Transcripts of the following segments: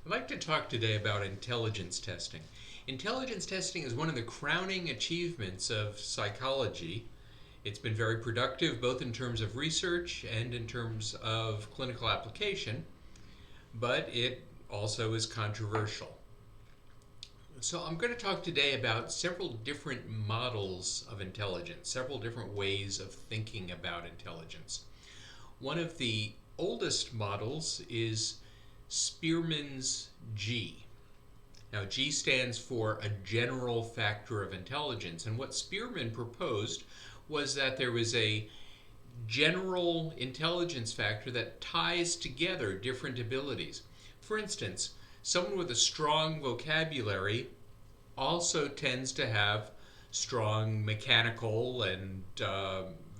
I'd like to talk today about intelligence testing. Intelligence testing is one of the crowning achievements of psychology. It's been very productive both in terms of research and in terms of clinical application, but it also is controversial. So, I'm going to talk today about several different models of intelligence, several different ways of thinking about intelligence. One of the oldest models is Spearman's G. Now, G stands for a general factor of intelligence, and what Spearman proposed was that there was a general intelligence factor that ties together different abilities. For instance, someone with a strong vocabulary also tends to have strong mechanical and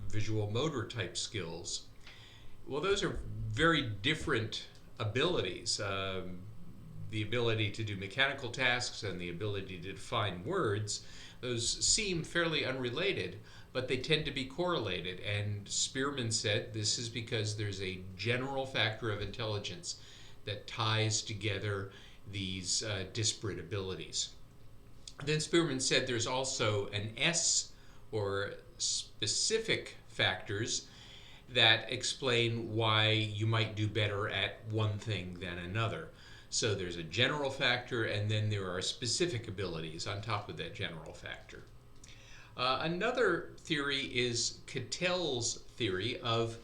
visual motor type skills. Well, those are very different abilities. The ability to do mechanical tasks and the ability to define words, those seem fairly unrelated, but they tend to be correlated. And Spearman said this is because there's a general factor of intelligence that ties together these disparate abilities. Then Spearman said there's also an S, or specific factors, that explain why you might do better at one thing than another. So there's a general factor, and then there are specific abilities on top of that general factor. Another theory is Cattell's theory of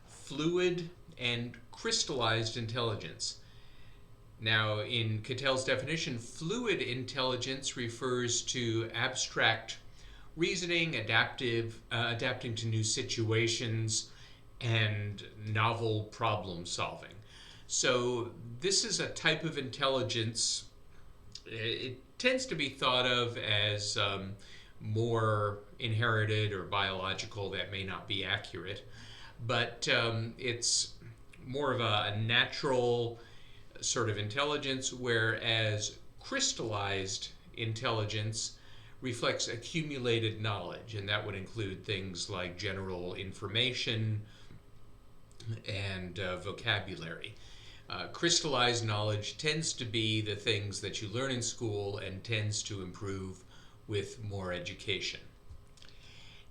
fluid and crystallized intelligence. Now, in Cattell's definition, fluid intelligence refers to abstract reasoning, adapting to new situations, and novel problem solving. So this is a type of intelligence. It tends to be thought of as more inherited or biological. That may not be accurate, but it's more of a natural sort of intelligence, whereas crystallized intelligence reflects accumulated knowledge, and that would include things like general information and vocabulary. Crystallized knowledge tends to be the things that you learn in school and tends to improve with more education.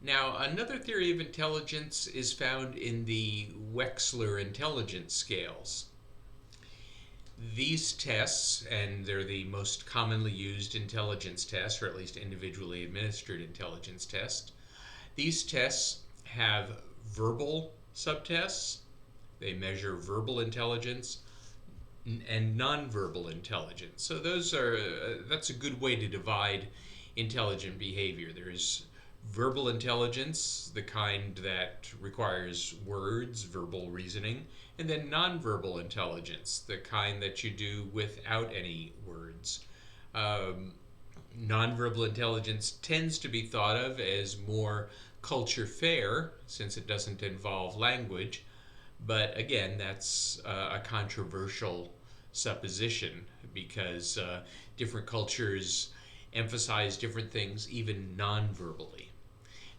Now, another theory of intelligence is found in the Wechsler intelligence scales. These tests, and they're the most commonly used intelligence tests, or at least individually administered intelligence tests, these tests have verbal subtests. They measure verbal intelligence and nonverbal intelligence. So that's a good way to divide intelligent behavior. There's verbal intelligence, the kind that requires words, verbal reasoning, and then nonverbal intelligence, the kind that you do without any words. Nonverbal intelligence tends to be thought of as more culture fair, since it doesn't involve language, but again, that's a controversial supposition, because different cultures emphasize different things, even non-verbally.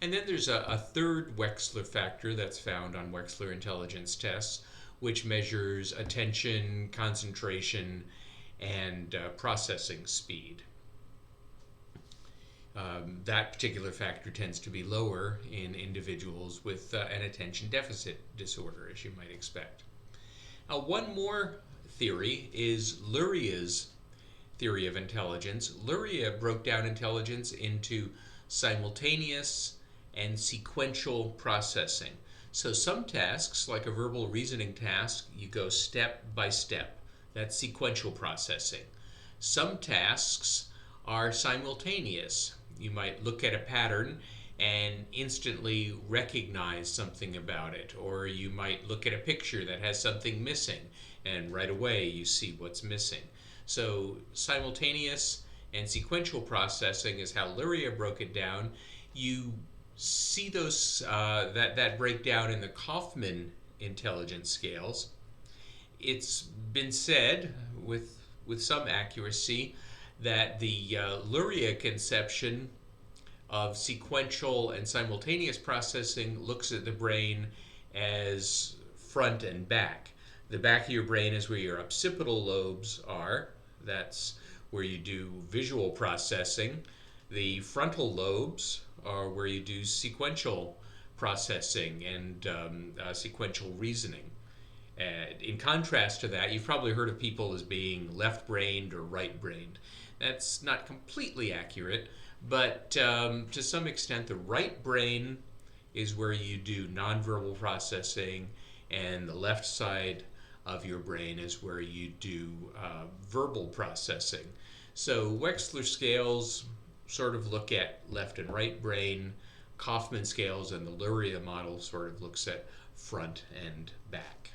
And then there's a third Wechsler factor that's found on Wechsler intelligence tests, which measures attention, concentration, and processing speed. That particular factor tends to be lower in individuals with an attention deficit disorder, as you might expect. Now, one more theory is Luria's theory of intelligence. Luria broke down intelligence into simultaneous and sequential processing. So some tasks, like a verbal reasoning task, you go step by step. That's sequential processing. Some tasks are simultaneous. You might look at a pattern and instantly recognize something about it, or you might look at a picture that has something missing and right away you see what's missing. So simultaneous and sequential processing is how Luria broke it down. You see that breakdown in the Kaufman intelligence scales. It's been said with some accuracy that the Luria conception of sequential and simultaneous processing looks at the brain as front and back. The back of your brain is where your occipital lobes are. That's where you do visual processing. The frontal lobes are where you do sequential processing and sequential reasoning. In contrast to that, you've probably heard of people as being left-brained or right-brained. That's not completely accurate, but to some extent, the right brain is where you do nonverbal processing, and the left side of your brain is where you do verbal processing. So Wechsler scales sort of look at left and right brain. Kaufman scales and the Luria model sort of looks at front and back.